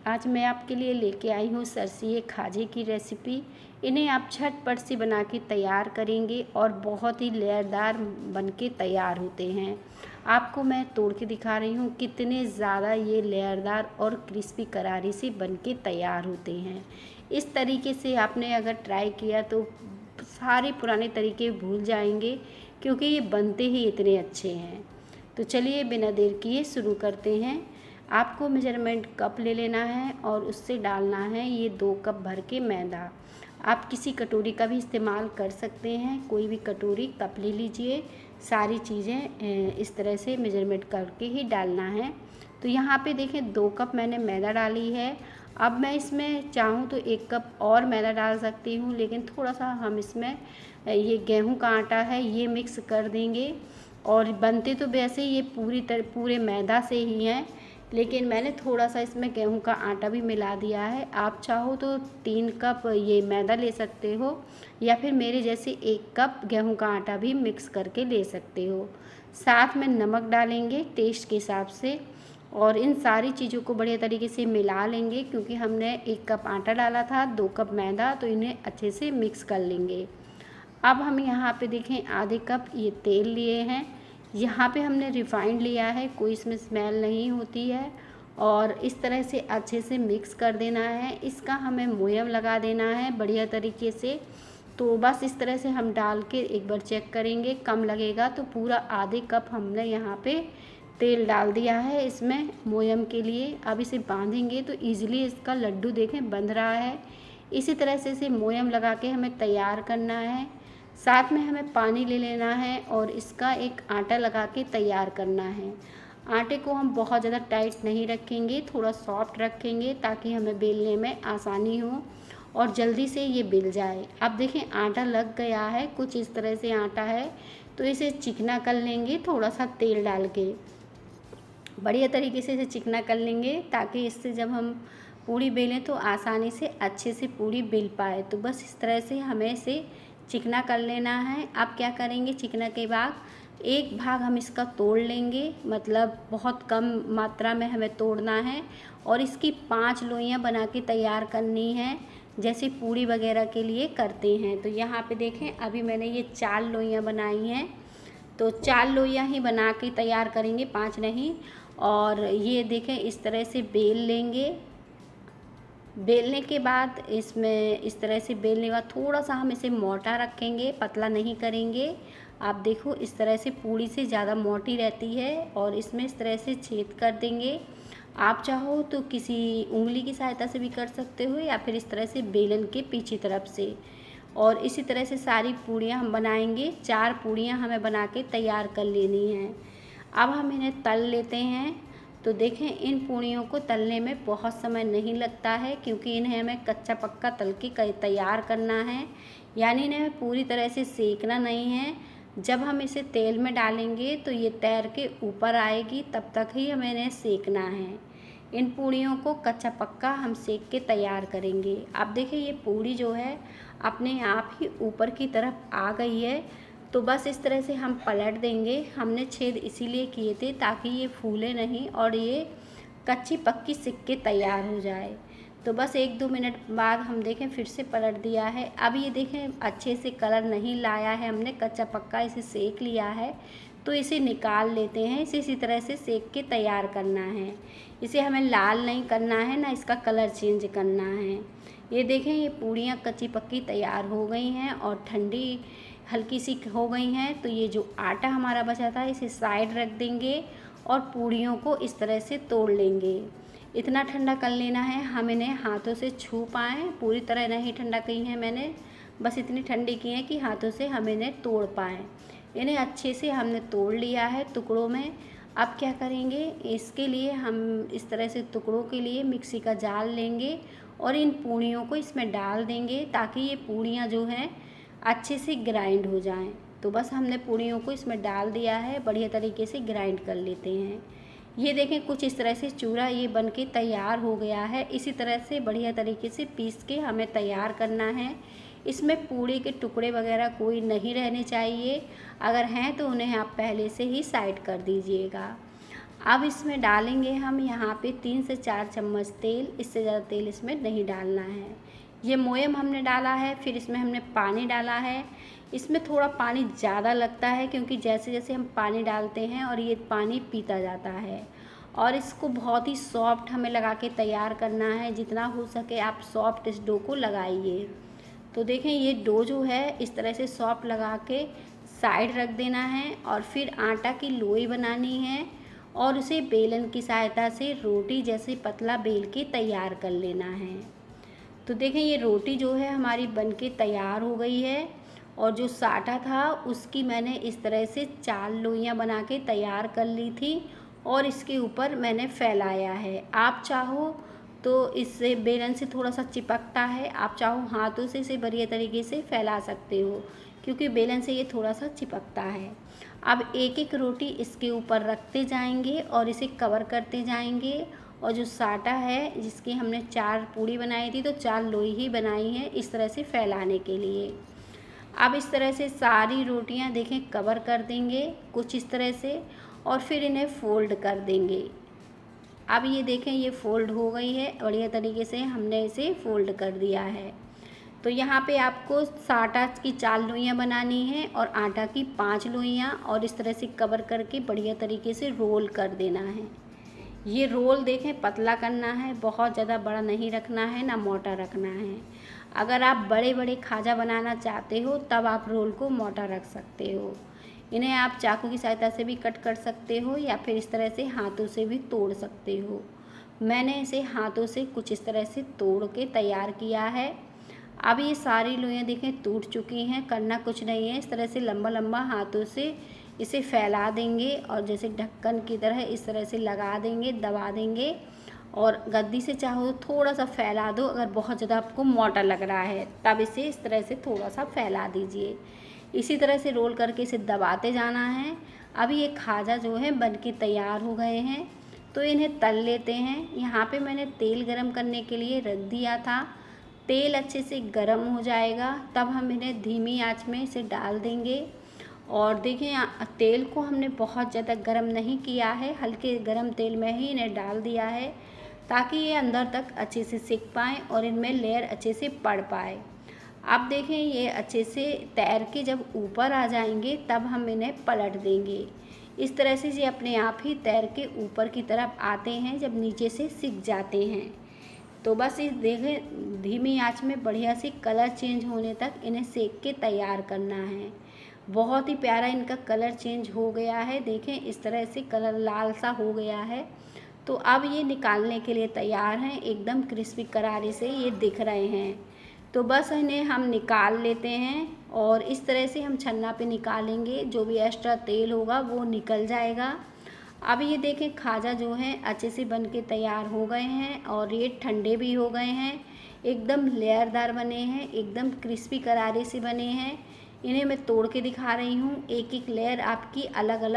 आज मैं आपके लिए लेके आई हूँ सरसिए खाजे की रेसिपी। इन्हें आप झटपट से बना के तैयार करेंगे और बहुत ही लेयरदार बन के तैयार होते हैं। आपको मैं तोड़ के दिखा रही हूँ कितने ज़्यादा ये लेयरदार और क्रिस्पी करारी से बन के तैयार होते हैं। इस तरीके से आपने अगर ट्राई किया तो सारे पुराने तरीके भूल जाएंगे, क्योंकि ये बनते ही इतने अच्छे हैं। तो चलिए बिना देर किए शुरू करते हैं। आपको मेजरमेंट कप ले लेना है और उससे डालना है ये 2 कप भर के मैदा। आप किसी कटोरी का भी इस्तेमाल कर सकते हैं, कोई भी कटोरी कप ले लीजिए। सारी चीज़ें इस तरह से मेजरमेंट करके ही डालना है। तो यहाँ पे देखें 2 कप मैंने मैदा डाली है। अब मैं इसमें चाहूँ तो 1 कप और मैदा डाल सकती हूँ, लेकिन थोड़ा सा हम इसमें ये गेहूं का आटा है ये मिक्स कर देंगे। और बनते तो वैसे ये पूरे मैदा से ही हैं, लेकिन मैंने थोड़ा सा इसमें गेहूं का आटा भी मिला दिया है। आप चाहो तो 3 कप ये मैदा ले सकते हो, या फिर मेरे जैसे 1 कप गेहूं का आटा भी मिक्स करके ले सकते हो। साथ में नमक डालेंगे टेस्ट के हिसाब से, और इन सारी चीज़ों को बढ़िया तरीके से मिला लेंगे, क्योंकि हमने 1 कप आटा डाला था 2 कप मैदा, तो इन्हें अच्छे से मिक्स कर लेंगे। अब हम यहाँ पे देखें आधे कप ये तेल लिए हैं। यहाँ पे हमने रिफाइंड लिया है, कोई इसमें स्मेल नहीं होती है। और इस तरह से अच्छे से मिक्स कर देना है। इसका हमें मोयम लगा देना है बढ़िया तरीके से। तो बस इस तरह से हम डाल के एक बार चेक करेंगे, कम लगेगा तो पूरा आधे कप हमने यहाँ पे तेल डाल दिया है इसमें मोयम के लिए। अब इसे बांधेंगे तो ईज़िली इसका लड्डू देखें बंध रहा है। इसी तरह से इसे मोयम लगा के हमें तैयार करना है। साथ में हमें पानी ले लेना है और इसका एक आटा लगा के तैयार करना है। आटे को हम बहुत ज़्यादा टाइट नहीं रखेंगे, थोड़ा सॉफ्ट रखेंगे ताकि हमें बेलने में आसानी हो और जल्दी से ये बेल जाए। अब देखें आटा लग गया है, कुछ इस तरह से आटा है। तो इसे चिकना कर लेंगे थोड़ा सा तेल डाल के, बढ़िया तरीके से इसे चिकना कर लेंगे, ताकि इससे जब हम पूड़ी बेलें तो आसानी से अच्छे से पूड़ी बेल पाए। तो बस इस तरह से हमें इसे चिकना कर लेना है। अब क्या करेंगे, चिकना के बाद एक भाग हम इसका तोड़ लेंगे, मतलब बहुत कम मात्रा में हमें तोड़ना है। और इसकी 5 लोइयाँ बना के तैयार करनी है, जैसे पूड़ी वगैरह के लिए करते हैं। तो यहाँ पे देखें अभी मैंने ये 4 लोइयाँ बनाई हैं। तो 4 लोइयाँ ही बना के तैयार करेंगे, 5 नहीं। और ये देखें इस तरह से बेल लेंगे। बेलने के बाद इसमें इस तरह से बेलने का थोड़ा सा हम इसे मोटा रखेंगे, पतला नहीं करेंगे। आप देखो इस तरह से पूड़ी से ज़्यादा मोटी रहती है, और इसमें इस तरह से छेद कर देंगे। आप चाहो तो किसी उंगली की सहायता से भी कर सकते हो, या फिर इस तरह से बेलन के पीछे तरफ से। और इसी तरह से सारी पूड़ियाँ हम बनाएंगे। 4 पूड़ियाँ हमें बना के तैयार कर लेनी हैं। अब हम इन्हें तल लेते हैं। तो देखें इन पूड़ियों को तलने में बहुत समय नहीं लगता है, क्योंकि इन्हें हमें कच्चा पक्का तल के तैयार करना है, यानी इन्हें पूरी तरह से सेकना नहीं है। जब हम इसे तेल में डालेंगे तो ये तैर के ऊपर आएगी, तब तक ही हमें इन्हें सेकना है। इन पूड़ियों को कच्चा पक्का हम सेक के तैयार करेंगे। अब देखिए ये पूड़ी जो है अपने आप ही ऊपर की तरफ आ गई है। तो बस इस तरह से हम पलट देंगे। हमने छेद इसीलिए किए थे ताकि ये फूले नहीं और ये कच्ची पक्की सिक के तैयार हो जाए। तो बस 1-2 मिनट बाद हम देखें फिर से पलट दिया है। अब ये देखें अच्छे से कलर नहीं लाया है, हमने कच्चा पक्का इसे सेक लिया है। तो इसे निकाल लेते हैं। इसे इसी तरह से सेक के तैयार करना है। इसे हमें लाल नहीं करना है, ना इसका कलर चेंज करना है। ये देखें ये पूड़ियाँ कच्ची पक्की तैयार हो गई हैं और ठंडी हल्की सी हो गई हैं। तो ये जो आटा हमारा बचा था इसे साइड रख देंगे और पूड़ियों को इस तरह से तोड़ लेंगे। इतना ठंडा कर लेना है हम इन्हें हाथों से छू पाएँ, पूरी तरह नहीं ठंडा की हैं मैंने, बस इतनी ठंडी की हैं कि हाथों से हम इन्हें तोड़ पाएँ। इन्हें अच्छे से हमने तोड़ लिया है टुकड़ों में। अब क्या करेंगे, इसके लिए हम इस तरह से टुकड़ों के लिए मिक्सी का जार लेंगे और इन पूड़ियों को इसमें डाल देंगे, ताकि ये पूड़ियाँ जो हैं अच्छे से ग्राइंड हो जाएं। तो बस हमने पूड़ियों को इसमें डाल दिया है, बढ़िया तरीके से ग्राइंड कर लेते हैं। ये देखें कुछ इस तरह से चूरा ये बन के तैयार हो गया है। इसी तरह से बढ़िया तरीके से पीस के हमें तैयार करना है। इसमें पूड़ी के टुकड़े वगैरह कोई नहीं रहने चाहिए, अगर हैं तो उन्हें आप पहले से ही साइड कर दीजिएगा। अब इसमें डालेंगे हम यहाँ पे 3 से 4 चम्मच तेल, इससे ज़्यादा तेल इसमें नहीं डालना है। ये मोयम हमने डाला है, फिर इसमें हमने पानी डाला है। इसमें थोड़ा पानी ज़्यादा लगता है क्योंकि जैसे जैसे हम पानी डालते हैं और ये पानी पीता जाता है। और इसको बहुत ही सॉफ्ट हमें लगा के तैयार करना है। जितना हो सके आप सॉफ्ट इस डो को लगाइए। तो देखें ये डो जो है इस तरह से सॉफ्ट लगा के साइड रख देना है और फिर आटा की लोई बनानी है और उसे बेलन की सहायता से रोटी जैसे पतला बेल के तैयार कर लेना है। तो देखें ये रोटी जो है हमारी बनके तैयार हो गई है और जो साटा था उसकी मैंने इस तरह से 4 लोइयाँ बना के तैयार कर ली थी और इसके ऊपर मैंने फैलाया है। आप चाहो तो इससे बेलन से थोड़ा सा चिपकता है, आप चाहो हाथों से इसे बढ़िया तरीके से फैला सकते हो क्योंकि बेलन से ये थोड़ा सा चिपकता है। अब एक एक रोटी इसके ऊपर रखते जाएंगे और इसे कवर करते जाएंगे और जो साटा है जिसकी हमने 4 पूड़ी बनाई थी तो 4 लोई ही बनाई है इस तरह से फैलाने के लिए। अब इस तरह से सारी रोटियां देखें कवर कर देंगे कुछ इस तरह से और फिर इन्हें फोल्ड कर देंगे। अब ये देखें ये फोल्ड हो गई है, बढ़िया तरीके से हमने इसे फोल्ड कर दिया है। तो यहाँ पे आपको साटा की 4 लोइयाँ बनानी है और आटा की 5 लोइयाँ और इस तरह से कवर करके बढ़िया तरीके से रोल कर देना है। ये रोल देखें पतला करना है, बहुत ज़्यादा बड़ा नहीं रखना है ना मोटा रखना है। अगर आप बड़े बड़े खाजा बनाना चाहते हो तब आप रोल को मोटा रख सकते हो। इन्हें आप चाकू की सहायता से भी कट कर सकते हो या फिर इस तरह से हाथों से भी तोड़ सकते हो। मैंने इसे हाथों से कुछ इस तरह से तोड़ के तैयार किया है। अब ये सारी लोइयाँ देखें टूट चुकी हैं, करना कुछ नहीं है, इस तरह से लंबा लंबा हाथों से इसे फैला देंगे और जैसे ढक्कन की तरह इस तरह से लगा देंगे, दबा देंगे और गद्दी से चाहो तो थोड़ा सा फैला दो। अगर बहुत ज़्यादा आपको मोटा लग रहा है तब इसे इस तरह से थोड़ा सा फैला दीजिए। इसी तरह से रोल करके इसे दबाते जाना है। अब ये खाजा जो है बनके तैयार हो गए हैं तो इन्हें तल लेते हैं। यहाँ पे मैंने तेल गरम करने के लिए रख दिया था। तेल अच्छे से गरम हो जाएगा तब हम इन्हें धीमी आंच में इसे डाल देंगे। और देखिए तेल को हमने बहुत ज़्यादा गरम नहीं किया है, हल्के गरम तेल में ही इन्हें डाल दिया है ताकि ये अंदर तक अच्छे से सिक पाएँ और इनमें लेयर अच्छे से पड़ पाए। अब देखें ये अच्छे से तैर के जब ऊपर आ जाएंगे तब हम इन्हें पलट देंगे। इस तरह से ये अपने आप ही तैर के ऊपर की तरफ आते हैं जब नीचे से सिक जाते हैं। तो बस इस देखें धीमी आंच में बढ़िया से कलर चेंज होने तक इन्हें सेक के तैयार करना है। बहुत ही प्यारा इनका कलर चेंज हो गया है, देखें इस तरह से कलर लाल सा हो गया है। तो अब ये निकालने के लिए तैयार हैं, एकदम क्रिस्पी करारे से ये दिख रहे हैं। तो बस इन्हें हम निकाल लेते हैं और इस तरह से हम छन्ना पे निकालेंगे, जो भी एक्स्ट्रा तेल होगा वो निकल जाएगा। अब ये देखें खाजा जो है अच्छे से बन के तैयार हो गए हैं और ये ठंडे भी हो गए हैं, एकदम लेयरदार बने हैं, एकदम क्रिस्पी करारे से बने हैं। इन्हें मैं तोड़ के दिखा रही हूँ, एक एक लेयर आपकी अलग अलग